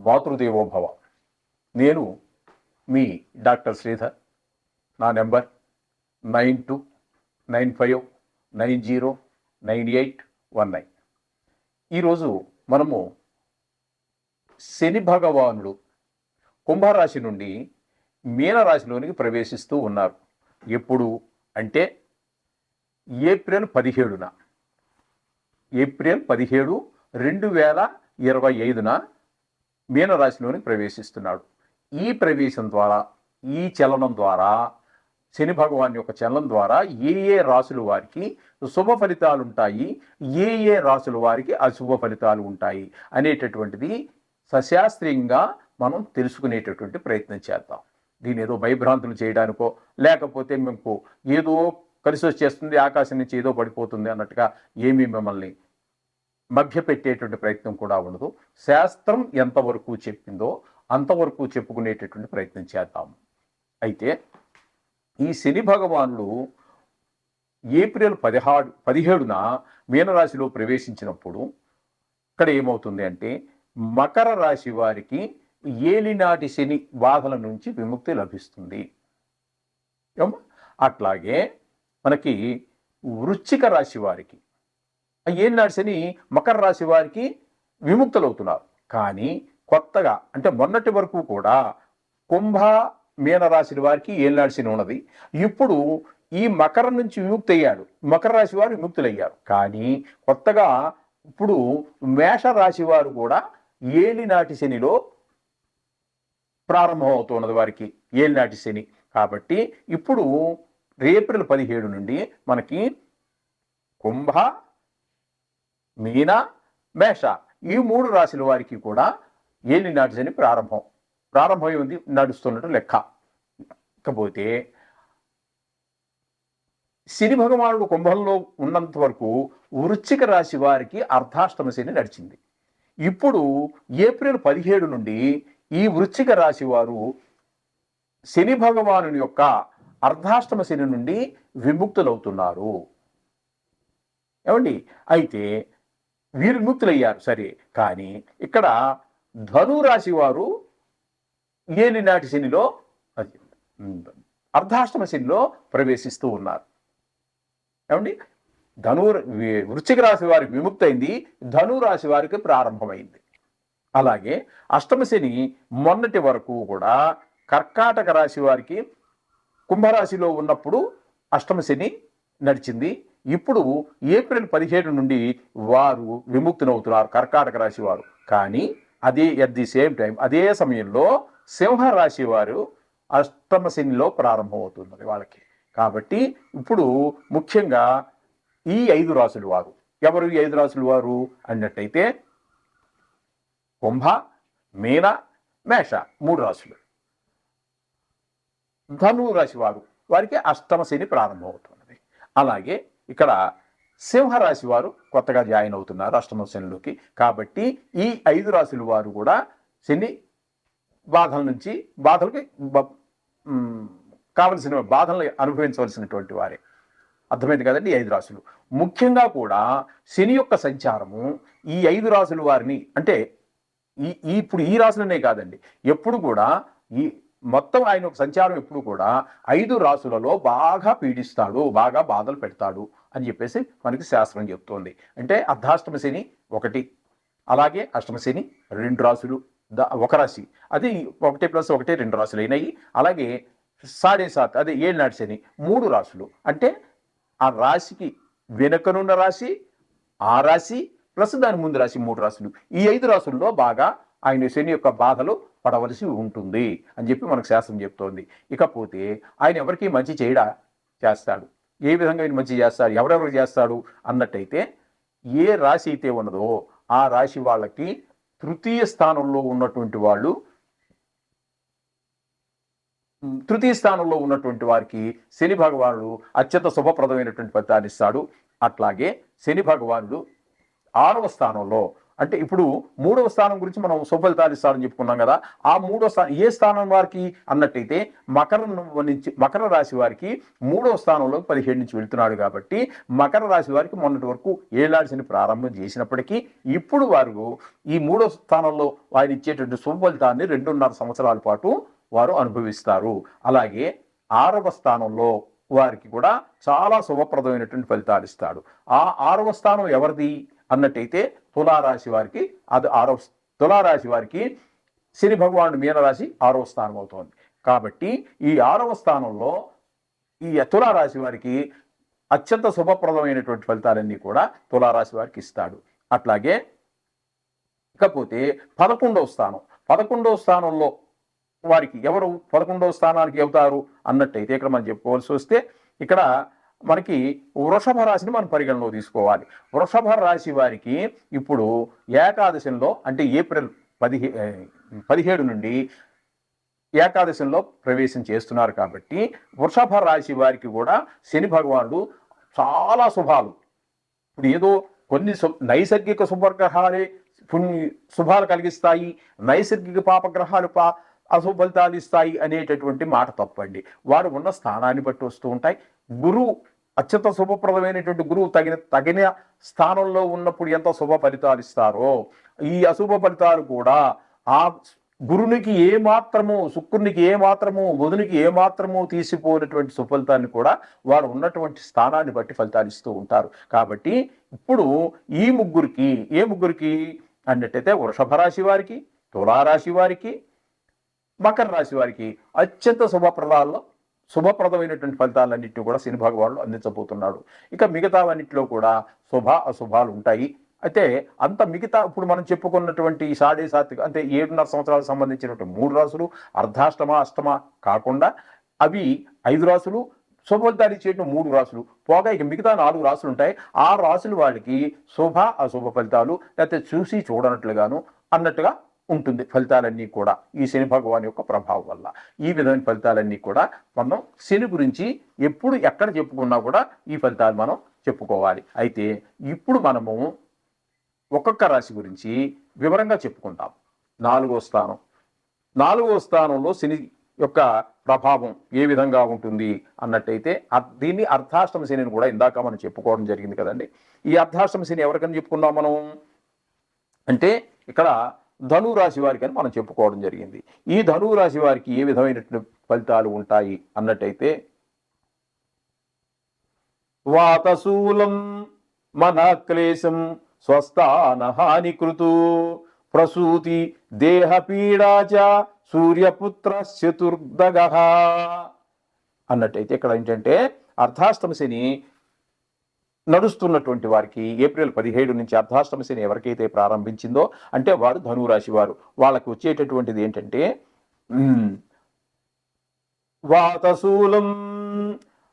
మాతృదేవోభవ. నేను మీ డాక్టర్ శ్రీధర్. నా నెంబర్ 9295909819. ఈరోజు మనము శని భగవానుడు కుంభరాశి నుండి మీనరాశిలోనికి ప్రవేశిస్తూ ఉన్నారు. ఎప్పుడు అంటే ఏప్రిల్ 17, 2025 మీనరాశిలోనికి ప్రవేశిస్తున్నాడు. ఈ ప్రవేశం ద్వారా, ఈ చలనం ద్వారా, శని భగవాన్ యొక్క చలనం ద్వారా ఏ రాశుల వారికి శుభ ఫలితాలు ఉంటాయి, ఏ రాశుల వారికి అశుభ ఫలితాలు ఉంటాయి అనేటటువంటిది సశాస్త్రీయంగా మనం తెలుసుకునేటటువంటి ప్రయత్నం చేద్దాం. దీని ఏదో భయభ్రాంతులు చేయడానికో, లేకపోతే మీకు ఏదో కలిసి వచ్చేస్తుంది, ఆకాశం నుంచి ఏదో పడిపోతుంది అన్నట్టుగా ఏమీ మిమ్మల్ని మభ్యపెట్టేటువంటి ప్రయత్నం కూడా ఉండదు. శాస్త్రం ఎంతవరకు చెప్పిందో అంతవరకు చెప్పుకునేటటువంటి ప్రయత్నం చేద్దాము. అయితే ఈ శని భగవానుడు ఏప్రిల్ 17న మీనరాశిలో ప్రవేశించినప్పుడు ఇక్కడ ఏమవుతుంది అంటే మకర రాశి వారికి ఏలినాటి శని బాధల నుంచి విముక్తి లభిస్తుంది. అట్లాగే మనకి వృశ్చిక రాశి వారికి ఏలినాటి శని మకర రాశి వారికి విముక్తులవుతున్నారు. కానీ కొత్తగా అంటే మొన్నటి వరకు కూడా కుంభ మీనరాశి వారికి ఏలినాటి శని ఉన్నది. ఇప్పుడు ఈ మకరం నుంచి విముక్తి అయ్యాడు, మకర రాశి వారు విముక్తులయ్యారు. కానీ కొత్తగా ఇప్పుడు మేషరాశి వారు కూడా ఏలినాటి శనిలో ప్రారంభం అవుతున్నది వారికి ఏలినాటి శని. కాబట్టి ఇప్పుడు ఏప్రిల్ 17 నుండి మనకి కుంభ, మీన, మేష ఈ 3 రాశుల వారికి కూడా ఏలినాటి శని ప్రారంభమై ఉంది, నడుస్తున్నట్టు లెక్క. ఇకపోతే శని భగవానుడు కుంభంలో ఉన్నంత వరకు వృశ్చిక రాశి వారికి అర్ధాష్టమ శని నడిచింది. ఇప్పుడు ఏప్రిల్ 17 నుండి ఈ వృశ్చిక రాశి వారు శని భగవాను యొక్క అర్ధాష్టమ శని నుండి విముక్తులవుతున్నారు. ఏమండి? అయితే వీరు విముక్తులయ్యారు సరే, కానీ ఇక్కడ ధనురాశి వారు ఏలినాటి శనిలో అర్ధాష్టమ శనిలో ప్రవేశిస్తూ ఉన్నారు. ఏమండి? వృశ్చిక రాశి వారికి విముక్తి అయింది, ధనురాశి వారికి ప్రారంభమైంది. అలాగే అష్టమ శని మొన్నటి వరకు కూడా కర్కాటక రాశి వారికి కుంభరాశిలో ఉన్నప్పుడు అష్టమ శని నడిచింది. ఇప్పుడు ఏప్రిల్ 17 నుండి వారు విముక్తులవుతున్నారు కర్కాటక రాశి వారు. కానీ అదే అట్ ది సేమ్ టైం అదే సమయంలో సింహరాశి వారు అష్టమ శనిలో ప్రారంభమవుతున్నది వాళ్ళకి. కాబట్టి ఇప్పుడు ముఖ్యంగా ఈ 5 రాశుల వారు ఎవరు? ఈ 5 రాశుల వారు అన్నట్టయితే కుంభ, మీన, మేష 3 రాశులు. ధను రాశి వారికి అష్టమ శని ప్రారంభమవుతున్నది. అలాగే ఇక్కడ సింహరాశి వారు కొత్తగా జాయిన్ అవుతున్నారు అష్టమ శనిలోకి. కాబట్టి ఈ 5 రాశుల వారు కూడా శని బాధలకి కావలసిన బాధలను అనుభవించవలసినటువంటి వారే. అర్థమైంది కదండి? 5 రాశులు ముఖ్యంగా కూడా శని యొక్క సంచారము ఈ 5 రాశుల వారిని అంటే ఇప్పుడు ఈ రాశులనే కాదండి, ఎప్పుడు కూడా ఈ మొత్తం ఆయన ఒక సంచారం ఎప్పుడు కూడా 5 రాశులలో బాగా పీడిస్తాడు, బాగా బాధలు పెడతాడు అని చెప్పేసి మనకి శాస్త్రం చెప్తోంది. అంటే అర్ధాష్టమ శని 1, అలాగే అష్టమ శని 2 రాశులు, 1 రాశి అది 1 + 1 2 రాశులు అయినాయి. అలాగే 7.5 అదే ఏలినాటి శని 3 రాశులు. అంటే ఆ రాశికి వెనుకనున్న రాశి, ఆ రాశి ప్లస్ దాని ముందు రాశి 3 రాశులు. ఈ 5 రాశుల్లో బాగా ఆయన శని యొక్క బాధలు పడవలసి ఉంటుంది అని చెప్పి మనకు శాస్త్రం చెప్తోంది. ఇకపోతే ఆయన ఎవరికి మంచి చేస్తాడు, ఏ విధంగా ఆయన మంచి చేస్తాడు, ఎవరెవరికి చేస్తాడు అన్నట్టయితే ఏ రాశి అయితే ఉన్నదో ఆ రాశి వాళ్ళకి తృతీయ స్థానంలో ఉన్నటువంటి వారికి శని భగవానుడు అత్యంత శుభప్రదమైనటువంటి ఫలితాన్ని ఇస్తాడు. అట్లాగే శని భగవానుడు 6వ స్థానంలో అంటే ఇప్పుడు 3వ స్థానం గురించి మనం సుఫలితాలు ఇస్తారని చెప్పుకున్నాం కదా. ఆ 3వ స్థానం ఏ స్థానం వారికి అన్నట్టయితే మకర రాశి వారికి 3వ స్థానంలో 17 నుంచి వెళ్తున్నాడు కాబట్టి మకర రాశి వారికి మొన్నటి వరకు ఏళ్ళాడి శని ప్రారంభం చేసినప్పటికీ ఇప్పుడు వారు ఈ 3వ స్థానంలో వారు ఇచ్చేటువంటి సుఫలితాన్ని 2.5 సంవత్సరాల పాటు వారు అనుభవిస్తారు. అలాగే 6వ స్థానంలో వారికి కూడా చాలా శుభప్రదమైనటువంటి ఫలితాలు ఇస్తాడు. ఆ 6వ స్థానం ఎవరిది అన్నట్టయితే తులారాశి వారికి, అది తులారాశి వారికి శని భగవానుడు మీనరాశి 6వ స్థానం అవుతోంది. కాబట్టి ఈ 6వ స్థానంలో ఈ తులారాశి వారికి అత్యంత శుభప్రదమైనటువంటి ఫలితాలన్నీ కూడా తులారాశి వారికి ఇస్తాడు. అట్లాగే ఇకపోతే 11వ స్థానంలో వారికి ఎవరు 11వ స్థానానికి అవుతారు అన్నట్టయితే ఇక్కడ మనం చెప్పుకోవాల్సి వస్తే ఇక్కడ మనకి వృషభ రాశిని మనం పరిగణలో తీసుకోవాలి. వృషభ రాశి వారికి ఇప్పుడు ఏకాదశంలో అంటే ఏప్రిల్ 17 నుండి ఏకాదశంలో ప్రవేశం చేస్తున్నారు కాబట్టి వృషభ రాశి వారికి కూడా శని భగవానుడు చాలా శుభాలు, ఇప్పుడు ఏదో కొన్ని నైసర్గిక శుభగ్రహాలే శుభాలు కలిగిస్తాయి, నైసర్గిక పాపగ్రహాలు అశుభ ఫలితాలు ఇస్తాయి అనేటటువంటి మాట తప్పండి. వారు ఉన్న స్థానాన్ని బట్టి వస్తూ ఉంటాయి. గురువు అత్యంత శుభప్రదమైనటువంటి గురువు తగిన స్థానంలో ఉన్నప్పుడు ఎంత శుభ ఫలితాలు ఇస్తారో ఈ అశుభ ఫలితాలు కూడా ఆ గురునికి ఏమాత్రము, శుక్రునికి ఏమాత్రము, బుధునికి ఏమాత్రము తీసిపోయినటువంటి సుఫలితాన్ని కూడా వారు ఉన్నటువంటి స్థానాన్ని బట్టి ఫలితాలు ఇస్తూ ఉంటారు. కాబట్టి ఇప్పుడు ఈ ముగ్గురికి అన్నట్టయితే వృషభ రాశి వారికి, తులారాశి వారికి, మకర రాశి వారికి అత్యంత శుభప్రదమైనటువంటి ఫలితాలన్నింటినీ కూడా శని భగవానుడు అందించబోతున్నాడు. ఇక మిగతావన్నింటిలో కూడా శుభ అశుభాలు ఉంటాయి. అయితే అంత మిగతా ఇప్పుడు మనం చెప్పుకున్నటువంటి సాడే సాత్విక అంటే 7.5 సంవత్సరాలకు సంబంధించినటువంటి 3 రాసులు అర్ధాష్టమ అష్టమ కాకుండా అవి 5 రాసులు, శుభఫలితాలు ఇచ్చేట 3 రాసులు పోగా ఇక మిగతా 4 రాసులు ఉంటాయి. ఆ రాసులు వాళ్ళకి శుభ అశుభ ఫలితాలు లేకపోతే చూసి చూడనట్లుగాను అన్నట్టుగా ఉంటుంది ఫలితాలన్నీ కూడా ఈ శని భగవాన్ యొక్క ప్రభావం వల్ల. ఈ విధమైన ఫలితాలన్నీ కూడా మనం శని గురించి ఎప్పుడు ఎక్కడ చెప్పుకున్నా కూడా ఈ ఫలితాలు మనం చెప్పుకోవాలి. అయితే ఇప్పుడు మనము ఒక్కొక్క రాశి గురించి వివరంగా చెప్పుకుంటాం. 4వ స్థానంలో శని యొక్క ప్రభావం ఏ విధంగా ఉంటుంది అన్నట్టయితే దీన్ని అర్ధాష్టమ శనిని కూడా ఇందాక మనం చెప్పుకోవడం జరిగింది కదండి. ఈ అర్ధాష్టమ శని ఎవరికని చెప్పుకున్నాం మనం అంటే ఇక్కడ ధనురాశి వారికి అని మనం చెప్పుకోవడం జరిగింది. ఈ ధనురాశి వారికి ఏ విధమైనటువంటి ఫలితాలు ఉంటాయి అన్నట్టయితే వాతశూలం మనక్లేశం స్వస్థాన హానికృతు ప్రసూతి దేహపీడాచ సూర్యపుత్ర చతుర్దగః అన్నట్టయితే ఇక్కడ ఏంటంటే అర్ధాష్టమ శని నడుస్తున్నటువంటి వారికి ఏప్రిల్ 17 నుంచి అర్ధాష్టమ శని ఎవరికైతే ప్రారంభించిందో అంటే వారు ధనురాశి వారు, వాళ్ళకి వచ్చేటటువంటిది ఏంటంటే వాతశూలం,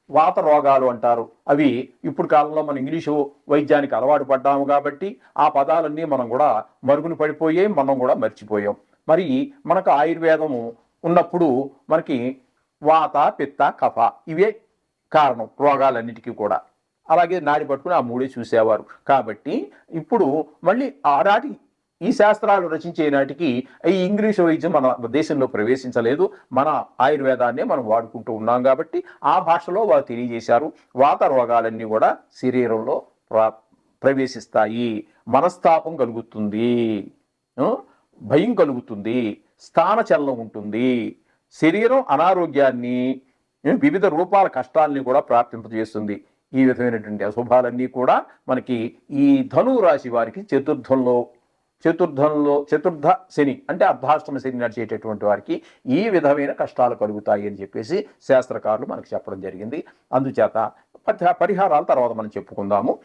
వాత రోగాలు అంటారు. అవి ఇప్పుడు కాలంలో మనం ఇంగ్లీషు వైద్యానికి అలవాటు పడ్డాము కాబట్టి ఆ పదాలన్నీ మనం కూడా మరుగున పడిపోయాం, మనం కూడా మర్చిపోయాం. మరి మనకు ఆయుర్వేదము ఉన్నప్పుడు మనకి వాత పిత్త కఫ ఇవే కారణం రోగాలన్నిటికీ కూడా. అలాగే నాడి పట్టుకుని ఆ 3 చూసేవారు. కాబట్టి ఇప్పుడు మళ్ళీ ఆనాటి ఈ శాస్త్రాలు రచించే నాటికి ఈ ఇంగ్లీష్ వైద్యం మన దేశంలో ప్రవేశించలేదు. మన ఆయుర్వేదాన్నే మనం వాడుకుంటూ ఉన్నాం కాబట్టి ఆ భాషలో వారు తెలియజేశారు. వాత రోగాలన్నీ కూడా శరీరంలో ప్రవేశిస్తాయి, మనస్తాపం కలుగుతుంది, భయం కలుగుతుంది, స్థానచలనం ఉంటుంది, శరీరం అనారోగ్యాన్ని వివిధ రూపాల కష్టాలని కూడా ప్రాప్తింపజేస్తుంది. ఈ విధమైనటువంటి అశుభాలన్నీ కూడా మనకి ఈ ధను రాశి వారికి చతుర్థ శని అంటే అర్ధాష్టమ శని నడిచేటటువంటి వారికి ఈ విధమైన కష్టాలు కలుగుతాయి అని చెప్పేసి శాస్త్రకారులు మనకు చెప్పడం జరిగింది. అందుచేత పరిహారాల తర్వాత మనం చెప్పుకుందాము.